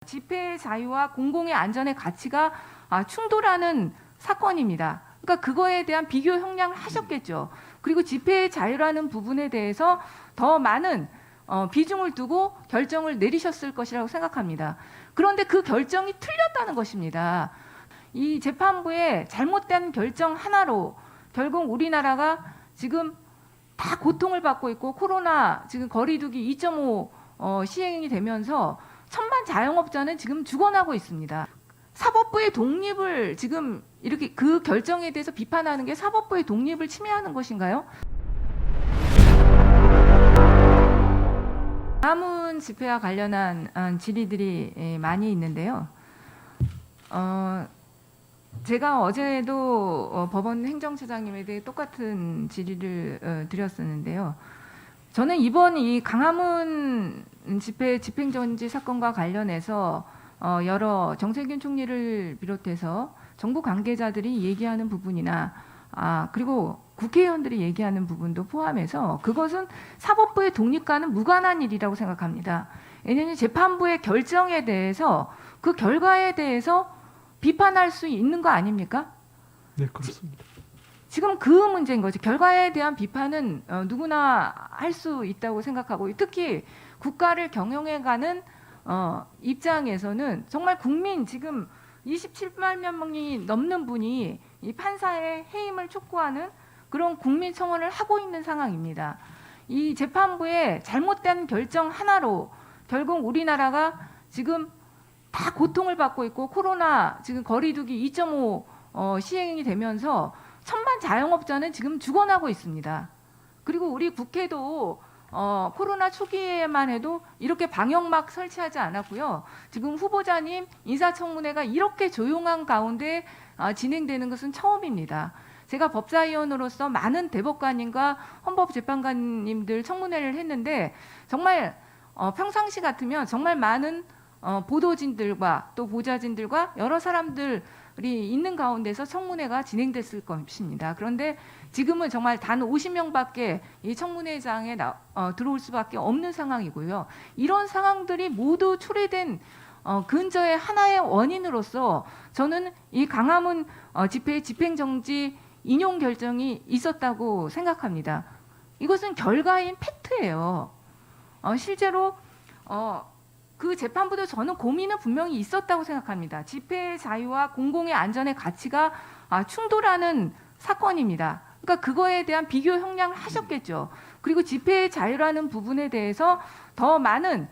집회의 자유와 공공의 안전의 가치가 충돌하는 사건입니다. 그러니까 그거에 대한 비교 형량을 하셨겠죠. 그리고 집회의 자유라는 부분에 대해서 더 많은 비중을 두고 결정을 내리셨을 것이라고 생각합니다. 그런데 그 결정이 틀렸다는 것입니다. 이 재판부의 잘못된 결정 하나로 결국 우리나라가 지금 다 고통을 받고 있고 코로나 지금 거리두기 2.5 시행이 되면서 천만 자영업자는 지금 죽어나고 있습니다. 사법부의 독립을 지금 이렇게 그 결정에 대해서 비판하는 게 사법부의 독립을 침해하는 것인가요? 광화문 집회와 관련한 질의들이 많이 있는데요. 제가 어제도 법원 행정처장님에 대해 똑같은 질의를 드렸었는데요. 저는 이번 이 광화문 집회 집행정지 사건과 관련해서 여러 정세균 총리를 비롯해서 정부 관계자들이 얘기하는 부분이나 그리고 국회의원들이 얘기하는 부분도 포함해서 그것은 사법부의 독립과는 무관한 일이라고 생각합니다. 왜냐하면 재판부의 결정에 대해서 그 결과에 대해서 비판할 수 있는 거 아닙니까? 네, 그렇습니다. 지금 그 문제인 거죠. 결과에 대한 비판은 누구나 할 수 있다고 생각하고 특히 국가를 경영해가는 입장에서는 정말 국민 지금 27만 명이 넘는 분이 이 판사의 해임을 촉구하는 그런 국민 청원을 하고 있는 상황입니다. 이 재판부의 잘못된 결정 하나로 결국 우리나라가 지금 다 고통을 받고 있고 코로나 지금 거리두기 2.5 시행이 되면서 천만 자영업자는 지금 죽어나고 있습니다. 그리고 우리 국회도 코로나 초기에만 해도 이렇게 방역막 설치하지 않았고요. 지금 후보자님 인사청문회가 이렇게 조용한 가운데 진행되는 것은 처음입니다. 제가 법사위원으로서 많은 대법관님과 헌법재판관님들 청문회를 했는데 정말 평상시 같으면 정말 많은 보도진들과 또 보좌진들과 여러 사람들이 있는 가운데서 청문회가 진행됐을 것입니다. 그런데 지금은 정말 단 50명밖에 이 청문회장에 들어올 수밖에 없는 상황이고요. 이런 상황들이 모두 초래된 근저의 하나의 원인으로서 저는 이 광화문 집회 집행정지 인용 결정이 있었다고 생각합니다. 이것은 결과인 팩트예요. 실제로 그 재판부도 저는 고민은 분명히 있었다고 생각합니다. 집회의 자유와 공공의 안전의 가치가 충돌하는 사건입니다. 그러니까 그거에 대한 비교 형량을 하셨겠죠. 그리고 집회의 자유라는 부분에 대해서 더 많은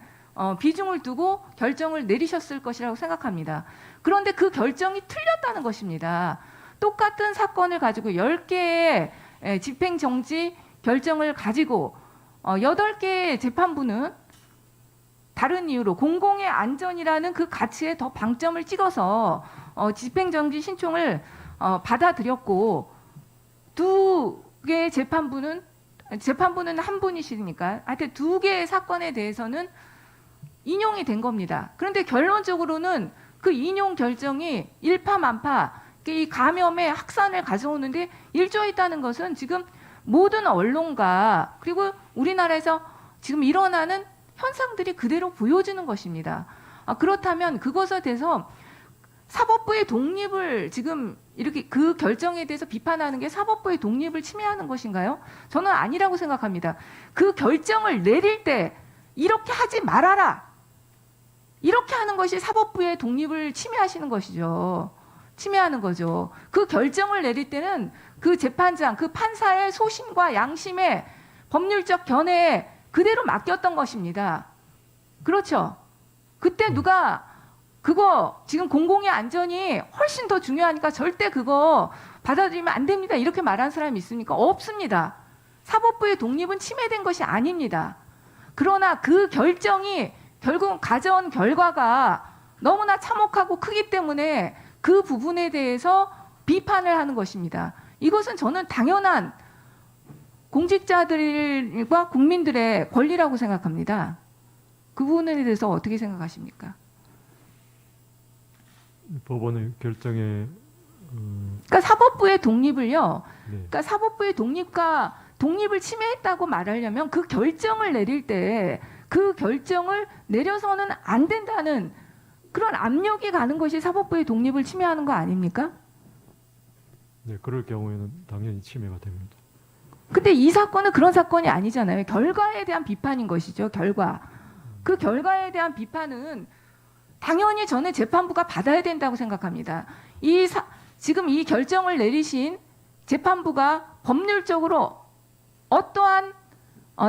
비중을 두고 결정을 내리셨을 것이라고 생각합니다. 그런데 그 결정이 틀렸다는 것입니다. 똑같은 사건을 가지고 10개의 집행정지 결정을 가지고 8개의 재판부는 다른 이유로 공공의 안전이라는 그 가치에 더 방점을 찍어서 집행정지 신청을 받아들였고 두 개의 재판부는 한 분이시니까 하여튼 두 개의 사건에 대해서는 인용이 된 겁니다. 그런데 결론적으로는 그 인용 결정이 일파만파 이 감염의 확산을 가져오는데 일조했다는 것은 지금 모든 언론과 그리고 우리나라에서 지금 일어나는 현상들이 그대로 보여지는 것입니다. 그렇다면 그것에 대해서 사법부의 독립을 지금 이렇게 그 결정에 대해서 비판하는 게 사법부의 독립을 침해하는 것인가요? 저는 아니라고 생각합니다. 그 결정을 내릴 때 이렇게 하지 말아라. 이렇게 하는 것이 사법부의 독립을 침해하시는 것이죠. 침해하는 거죠. 그 결정을 내릴 때는 그 재판장, 그 판사의 소신과 양심의 법률적 견해에 그대로 맡겼던 것입니다. 그렇죠? 그때 누가 그거 지금 공공의 안전이 훨씬 더 중요하니까 절대 그거 받아들이면 안 됩니다. 이렇게 말한 사람이 있습니까? 없습니다. 사법부의 독립은 침해된 것이 아닙니다. 그러나 그 결정이 결국 가져온 결과가 너무나 참혹하고 크기 때문에 그 부분에 대해서 비판을 하는 것입니다. 이것은 저는 당연한 공직자들과 국민들의 권리라고 생각합니다. 그 부분에 대해서 어떻게 생각하십니까? 법원의 결정에 그러니까 사법부의 독립을요. 네. 그러니까 사법부의 독립을 침해했다고 말하려면 그 결정을 내릴 때 그 결정을 내려서는 안 된다는 그런 압력이 가는 것이 사법부의 독립을 침해하는 거 아닙니까? 네, 그럴 경우에는 당연히 침해가 됩니다. 근데 이 사건은 그런 사건이 아니잖아요. 결과에 대한 비판인 것이죠. 결과. 그 결과에 대한 비판은 당연히 저는 재판부가 받아야 된다고 생각합니다. 지금 이 결정을 내리신 재판부가 법률적으로 어떠한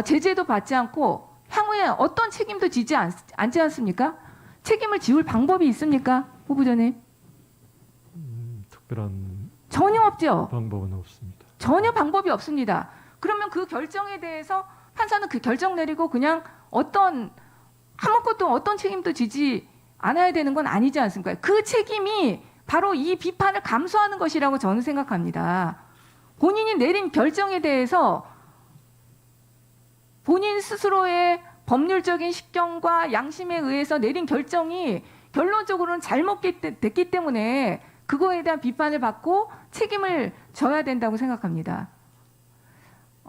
제재도 받지 않고 향후에 어떤 책임도 지지 않지 않습니까? 책임을 지울 방법이 있습니까? 후보자님? 특별한 전혀 없죠. 방법은 없습니다. 전혀 방법이 없습니다. 그러면 그 결정에 대해서 판사는 그 결정 내리고 그냥 아무것도 어떤 책임도 지지 않아야 되는 건 아니지 않습니까? 그 책임이 바로 이 비판을 감수하는 것이라고 저는 생각합니다. 본인이 내린 결정에 대해서 본인 스스로의 법률적인 식견과 양심에 의해서 내린 결정이 결론적으로는 잘못됐기 때문에 그거에 대한 비판을 받고 책임을 져야 된다고 생각합니다.